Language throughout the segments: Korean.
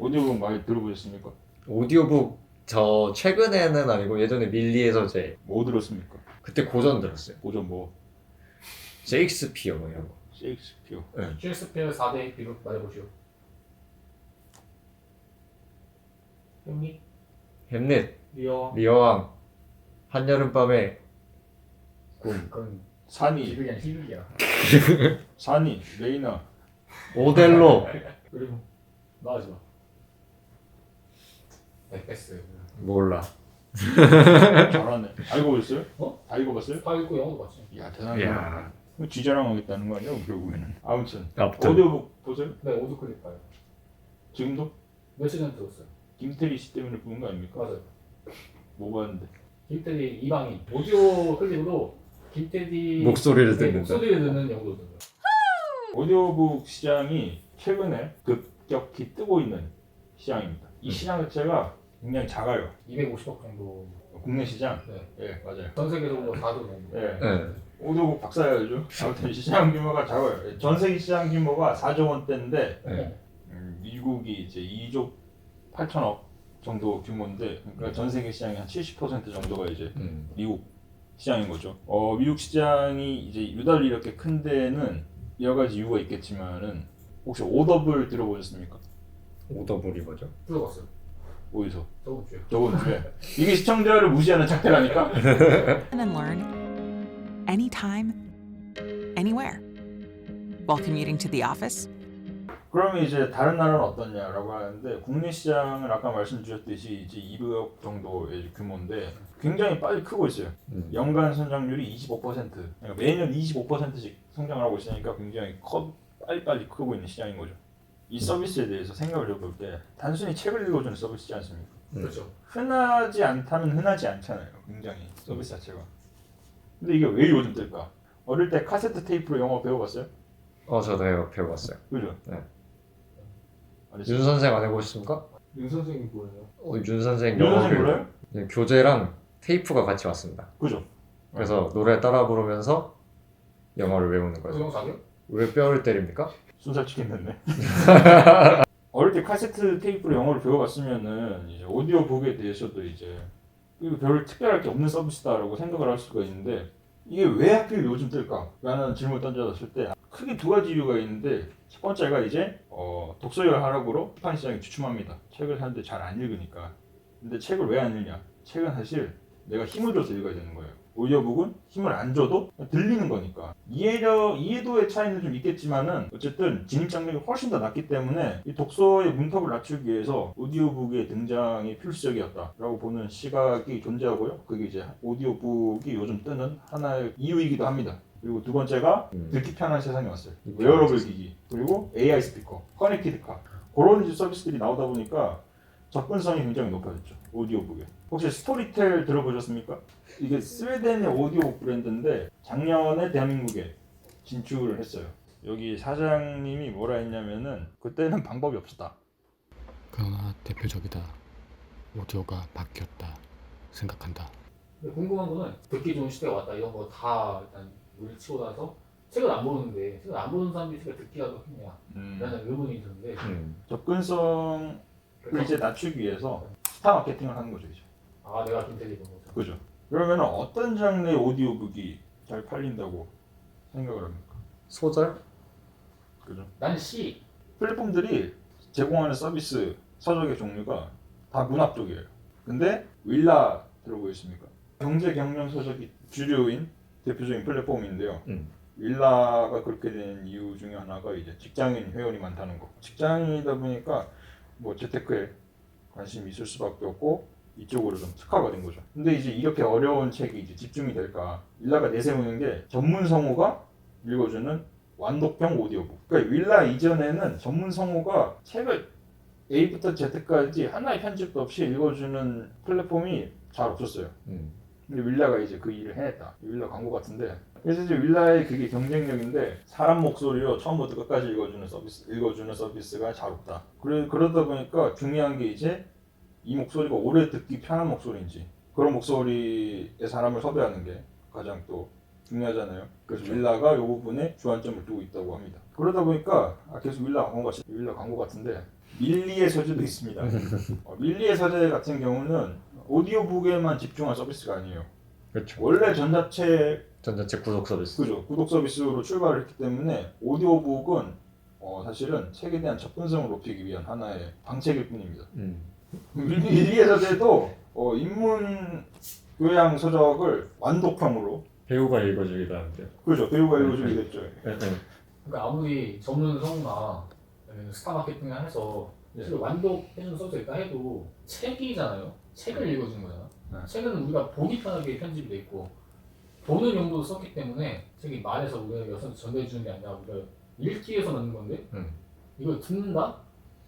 오디오북 많이 들어보셨습니까? 오디오북 저 최근에는 아니고 예전에 밀리에서 제 뭐 들었습니까? 그때 고전 들었어요. 고전 뭐? 셰익스피어 뭐 이런 거. 셰익스피어. 네. 셰익스피어 4대 비극 말해보시오. 햄릿, 햄릿, 리어. 리어왕, 한여름밤의 꿈, 그건 산이, 비극이 아니라 희극이야. 산이, 레이나. 오델로. 그리고 나가지 마. 패스. 몰라. 잘하네. 다 읽어보셨어요? 어? 다 읽어봤어요? 다 읽고 영어도 봤지. 이야 대단하다. 이야. 쥐자랑하겠다는 거 아니야 결국에는. 아무튼 아무튼. 오디오북 보세요? 네, 오디오 클립 봐요. 지금도? 며칠 전에 들었어요. 김태리 씨 때문에 부른 거 아닙니까? 맞아요. 뭐 봤는데? 김태디 이방인. 오디오 클립으로 김태디 목소리를 듣는다. 목소리를 듣는 영도 듣는 거예요. 오디오북 시장이 최근에 급격히 뜨고 있는 시장입니다. 이 시장 자체가 굉장히 작아요. 250억 정도. 국내 시장? 네. 예, 맞아요. 전 세계적으로 4도 정도. 예. 네. 오디오북 박사야죠. 아무튼 시장 규모가 작아요. 예, 전 세계 시장 규모가 4조 원대인데 네. 미국이 이제 2조 8천억 정도 규모인데 그러니까 전 세계 시장의 한 70% 정도가 이제 미국 시장인 거죠. 미국 시장이 이제 유달리 이렇게 큰 데는 여러 가지 이유가 있겠지만은 혹시 오더블 들어보셨습니까? 오더블이 뭐죠? 들어봤어요. 어디서? 저번 주에. 저번 주에 이게 시청자를 무시하는 작태라니까? and learn anytime, anywhere. While commuting to the office, 그러면 이제 다른 나라는 어떻냐라고 하는데 국내 시장은 아까 말씀드렸듯이 이제 200억 정도의 규모인데 굉장히 빨리 크고 있어요. 연간 성장률이 25%. 그러니까 매년 25%씩 성장을 하고 있으니까 굉장히 빨리 크고 있는 시장인 거죠. 이 서비스에 대해서 생각을 해볼 때 단순히 책을 읽어주는 서비스지 않습니까? 그렇죠. 흔하지 않다면 흔하지 않잖아요. 굉장히 서비스 자체가. 근데 이게 왜 요즘 뜰까? 어릴 때 카세트 테이프로 영어 배워봤어요? 저도 배워봤어요. 그죠? 네. 아니, 윤 선생 안 해보셨습니까? 윤 선생님 뭐예요? 윤 선생 윤 선생 영어를 몰라요? 네, 교재랑 테이프가 같이 왔습니다. 그죠? 그래서 노래 따라 부르면서 영어를 외우는 거예요. 소영 사교? 왜 뼈를 때립니까? 순살 치겠는데. 어릴 때 카세트 테이프로 영어를 배워봤으면은 이제 오디오북에 대해서도 이제 이거 별 특별할 게 없는 서비스다라고 생각을 할 수가 있는데 이게 왜 하필 요즘 뜰까? 라는 질문을 던져졌을 때 크게 두 가지 이유가 있는데 첫 번째가 이제 독서열 하락으로 출판 시장이 주춤합니다. 책을 사는데 잘 안 읽으니까. 근데 책을 왜 안 읽냐? 책은 사실 내가 힘을 줘서 읽어야 되는 거예요. 오디오북은 힘을 안 줘도 들리는 거니까 이해도의 차이는 좀 있겠지만은 어쨌든 진입 장벽이 훨씬 더 낮기 때문에 이 독서의 문턱을 낮추기 위해서 오디오북의 등장이 필수적이었다라고 보는 시각이 존재하고요. 그게 이제 오디오북이 요즘 뜨는 하나의 이유이기도 합니다. 그리고 두 번째가 듣기 편한 세상이 왔어요. 웨어러블 기기 그리고 AI 스피커, 커넥티드 카 그런 이제 서비스들이 나오다 보니까 접근성이 굉장히 높아졌죠. 오디오북에. 혹시 스토리텔 들어보셨습니까? 이게 스웨덴의 오디오북 브랜드인데 작년에 대한민국에 진출을 했어요. 여기 사장님이 뭐라 했냐면은 그때는 방법이 없었다. 그러나 대표적이다. 오디오가 바뀌었다 생각한다. 근데 궁금한 거는 듣기 좋은 시대가 왔다 이런 거 다 일단 물리치고 나서 책을 안 보는데 책을 안 보는 사람들이 책을 듣기가 더 힘이야 라는 의문이 있는데 접근성을 이제 낮추기 위해서 스타 마케팅을 하는 거죠, 이제. 아 내가 김태리 본 거죠. 그죠? 그러면 어떤 장르의 오디오북이 잘 팔린다고 생각을 합니까? 소설? 그죠? 난 시. 플랫폼들이 제공하는 서비스 서적의 종류가 다 문학 쪽이에요. 근데 윌라 들어보셨습니까? 경제 경영 서적이 주류인 대표적인 플랫폼인데요. 윌라가 그렇게 된 이유 중에 하나가 이제 직장인 회원이 많다는 거. 직장인이다 보니까 뭐 재테크에 관심이 있을 수밖에 없고 이쪽으로 좀 특화가 된 거죠. 근데 이제 이렇게 어려운 책이 이제 집중이 될까? 윌라가 내세우는 게 전문 성우가 읽어주는 완독형 오디오북. 그러니까 윌라 이전에는 전문 성우가 책을 A부터 Z까지 하나의 편집도 없이 읽어주는 플랫폼이 잘 없었어요. 근데 윌라가 이제 그 일을 해냈다. 윌라 광고 같은데. 그래서 이제 윌라의 그게 경쟁력인데 사람 목소리로 처음부터 끝까지 읽어주는 서비스가 잘 없다. 그러다 보니까 중요한 게 이제 이 목소리가 오래 듣기 편한 목소리인지 그런 목소리의 사람을 섭외하는 게 가장 또 중요하잖아요. 그래서 그렇죠. 윌라가 이 부분에 주안점을 두고 있다고 합니다. 그러다 보니까 계속 윌라 광고 같은데 밀리의 소재도 있습니다. 밀리의 소재 같은 경우는 오디오북에만 집중한 서비스가 아니에요. 그렇죠. 원래 전자책 전자책 구독 서비스. 그죠. 구독 서비스로 출발을 했기 때문에 오디오북은 사실은 책에 대한 접근성을 높이기 위한 하나의 방책일 뿐입니다. 밀리의 소재도 인문 교양 서적을 완독형으로 배우가 읽어주기도 하는데요. 그죠. 배우가 읽어주게 됐죠. 그러니까 아무리 전문 성우나 스타 마케팅을 해서 예. 사실 완독해주는 서비스가 있다 해도 책이잖아요. 책을 읽어주는 거잖아. 네. 책은 우리가 보기 편하게 편집이 돼 있고 보는 용도로 썼기 때문에 책이 말해서 우리가 여기서 전달해주는 게 아니라 우리가 읽기 위해서 만든 건데 이걸 듣는다?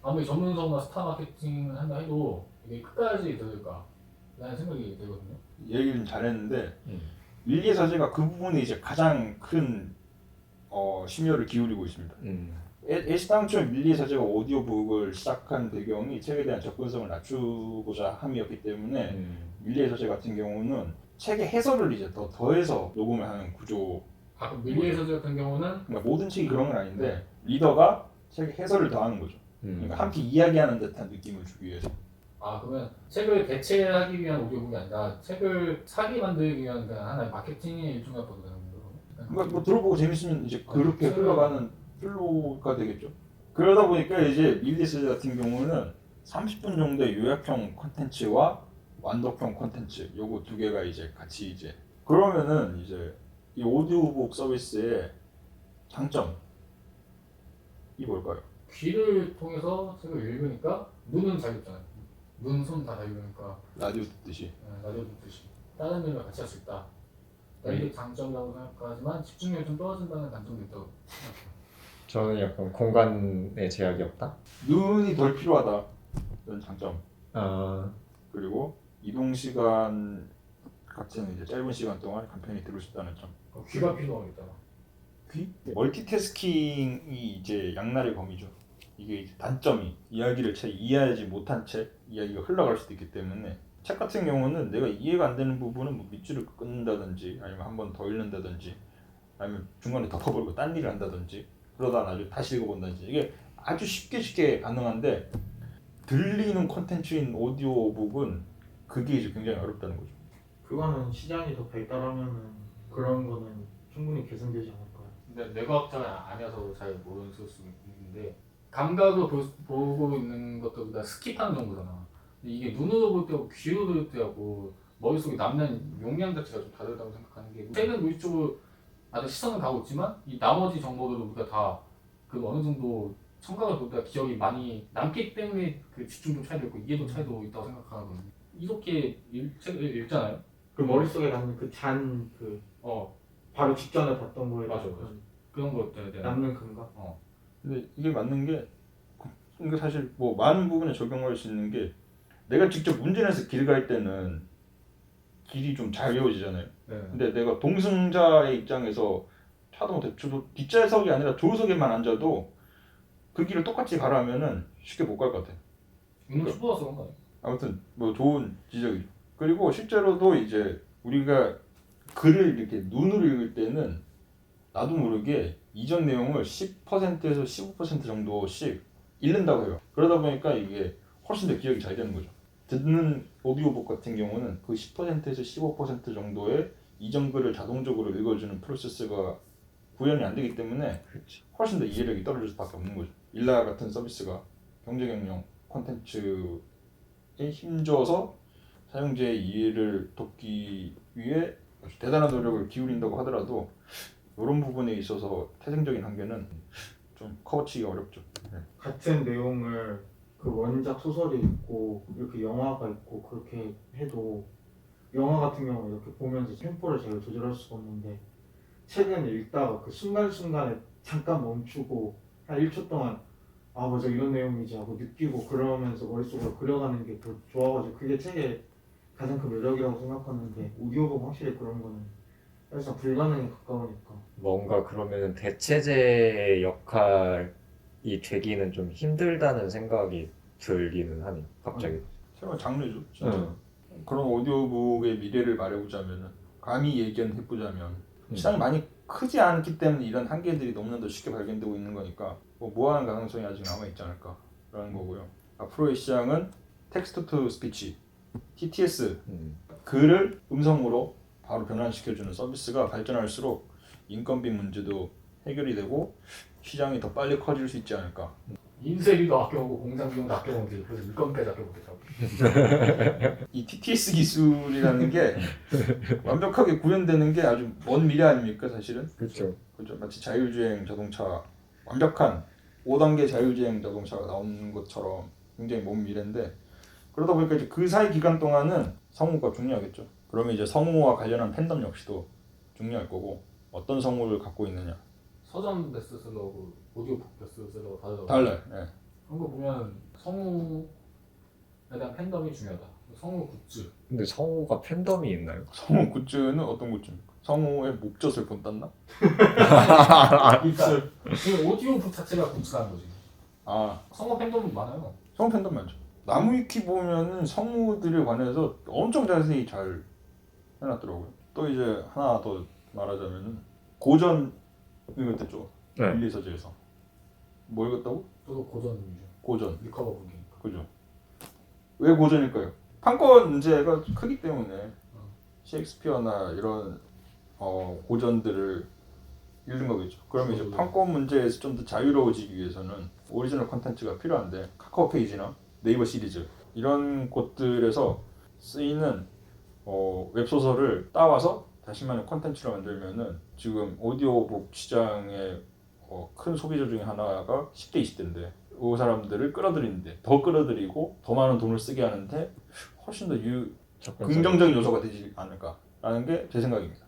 아무리 전문 성우나 스타 마케팅을 한다 해도 이게 끝까지 들을까? 라는 생각이 들거든요. 얘기는 잘했는데 밀리의 서재가 그 부분에 이제 가장 큰 심혈을 기울이고 있습니다. 애시당초에 밀리의 서재가 오디오북을 시작한 배경이 책에 대한 접근성을 낮추고자 함이었기 때문에 밀리의 서재 같은 경우는 책의 해설을 이제 더해서 녹음을 하는 구조. 가끔 밀리의 서재 같은 경우는 그러니까 모든 책이 그런 건 아닌데 리더가 책의 해설을 더하는 거죠. 그러니까 함께 이야기하는 듯한 느낌을 주기 위해서. 그러면 책을 대체하기 위한 오디오북이 아니라 책을 사기 만들기 위한 그냥 하나의 마케팅의 일종이라 보도 되는 거예요. 그러니까 뭐 들어보고 재밌으면 이제 그렇게 흘러가는 플로우가 되겠죠. 그러다 보니까 이제 밀리의 서재 같은 경우는 30분 정도의 요약형 콘텐츠와 완독형 콘텐츠 요거 두 개가 이제 같이 이제 그러면은 이제 이 오디오북 서비스의 장점이 뭘까요? 귀를 통해서 책을 읽으니까 눈은 잘 읽잖아요. 눈, 손 다 잘 읽으니까 라디오 듣듯이. 라디오 듣듯이 다른 일을 같이 할 수 있다. 이게 장점이라고 생각하지만 집중력이 좀 떨어진다는 단점도 있다고 생각해요. 저는 약간 공간에 제약이 없다. 눈이 덜 필요하다. 이런 장점. 아, 그리고 이동 시간 같은 이제 짧은 시간 동안 간편히 들을 수 있다는 점. 귀가 필요하겠다. 귀? 멀티태스킹이 이제 양날의 검이죠. 이게 이제 단점이 이야기를 채 이해하지 못한 채 이야기가 흘러갈 수도 있기 때문에 책 같은 경우는 내가 이해가 안 되는 부분은 뭐 밑줄을 끊는다든지 아니면 한 번 더 읽는다든지 아니면 중간에 덮어버리고 딴 일을 한다든지 그러다 나중에 다시 읽어본다든지 이게 아주 쉽게 가능한데 들리는 콘텐츠인 오디오북은 그게 이제 굉장히 어렵다는 거죠. 그거는 시장이 더 발달하면은 그런 거는 충분히 개선되지 않을까요? 근데 뇌과학자가 아니어서 잘 모르는 수 있는데 감각으로 보고 있는 것들보다 스킵하는 정도잖아. 근데 이게 눈으로 볼 때하고 귀로 들을 때하고 머릿속에 남는 용량 자체가 좀 다르다고 생각하는 게 책은 무의식적으로 아주 시선은 가고 있지만 이 나머지 정보들을 우리가 다 그 어느 정도 청각을 볼 때 기억이 많이 남기 때문에 그 집중도 차이도 있고 이해도 차이도 있다고 생각하거든요. 이렇게 책을 읽잖아요. 그 머릿속에 남는 바로 직전에 봤던 거에 맞아. 그런 것들에 대한 남는 감각? 근데 이게 맞는 게 이게 사실 뭐 많은 부분에 적용할 수 있는 게 내가 직접 운전해서 길 갈 때는 길이 좀 잘 외워지잖아요. 네. 근데 내가 동승자의 입장에서 차도 뒷좌석이 아니라 조수석에만 앉아도 그 길을 똑같이 가라면은 쉽게 못 갈 것 같아. 눈을 추보아서 그런 거예요. 아무튼 뭐 좋은 지적이죠. 그리고 실제로도 이제 우리가 글을 이렇게 눈으로 읽을 때는 나도 모르게 이전 내용을 10%에서 15% 정도씩 읽는다고 해요. 그러다 보니까 이게 훨씬 더 기억이 잘 되는 거죠. 듣는 오디오북 같은 경우는 그 10%에서 15% 정도의 이전 글을 자동적으로 읽어주는 프로세스가 구현이 안 되기 때문에 훨씬 더 이해력이 떨어질 수밖에 없는 거죠. 일라 같은 서비스가 경제경영 콘텐츠에 힘줘서 사용자의 이해를 돕기 위해 아주 대단한 노력을 기울인다고 하더라도 이런 부분에 있어서 태생적인 한계는 좀 커버치기가 어렵죠. 네. 같은 내용을 그 원작 소설이 있고 이렇게 영화가 있고 그렇게 해도 영화 같은 경우는 이렇게 보면서 템포를 제가 조절할 수가 없는데 책은 읽다가 그 순간순간에 잠깐 멈추고 한 1초 동안 아 맞아 이런 내용이지 하고 느끼고 그러면서 머릿속으로 그려가는 게 더 좋아가지고 그게 책의 가장 큰 매력이라고 생각하는데 오디오북 확실히 그런 거는 사실상 불가능에 가까우니까 뭔가 그러면 대체제의 역할이 되기는 좀 힘들다는 생각이 들기는 하네요. 갑자기. 새로운 장르죠. 진짜. 그런 오디오북의 미래를 말해보자면 감히 예견해보자면 시장이 많이 크지 않기 때문에 이런 한계들이 너무나도 쉽게 발견되고 있는 거니까 뭐 모호한 가능성이 아직 남아있지 않을까라는 그런 거고요. 앞으로의 시장은 텍스트 투 스피치, TTS, 글을 음성으로 바로 변환시켜주는 서비스가 발전할수록 인건비 문제도 해결이 되고 시장이 더 빨리 커질 수 있지 않을까. 인쇄비도 아껴오고 공장 비용도 아껴오는데 그래서 인건비까지 아껴보겠다고. 이 TTS 기술이라는 게 완벽하게 구현되는 게 아주 먼 미래 아닙니까 사실은? 그렇죠. 그죠? 마치 자율주행 자동차 완벽한 5단계 자율주행 자동차가 나오는 것처럼 굉장히 먼 미래인데 그러다 보니까 이제 그 사이 기간 동안은 성우가 중요하겠죠. 그러면 이제 성우와 관련한 팬덤 역시도 중요할 거고 어떤 성우를 갖고 있느냐 서점 베스트셀러하고 오디오북 베스트셀러가 다르다고. 달라요. 예. 그런 거 보면 성우에 대한 팬덤이 중요하다. 성우 굿즈. 근데 성우가 팬덤이 있나요? 성우 굿즈는 어떤 굿즈입니까? 성우의 목젖을 본땄나? 그러니까 그 오디오북 자체가 굿즈라는 거지. 아 성우 팬덤 많아요. 성우 팬덤 많죠. 나무위키 보면은 성우들에 관해서 엄청 자세히 잘 해놨더라고요. 또 이제 하나 더 말하자면은 고전 읽었댔죠. 네. 밀리 서재에서 뭐 읽었다고? 저도 고전이죠. 고전. 리커버 분기니까. 그죠. 왜 고전일까요? 판권 문제가 크기 때문에 셰익스피어나 이런 고전들을 읽는 거겠죠. 그러면 이제 판권 문제에서 좀 더 자유로워지기 위해서는 오리지널 콘텐츠가 필요한데 카카오 페이지나 네이버 시리즈 이런 곳들에서 쓰이는 웹소설을 따와서 자신만의 콘텐츠로 만들면은 지금 오디오북 시장의 큰 소비자 중에 하나가 10대, 20대인데 그 사람들을 끌어들이는데 더 끌어들이고 더 많은 돈을 쓰게 하는데 훨씬 더 긍정적인 요소가 되지 않을까라는 게 제 생각입니다.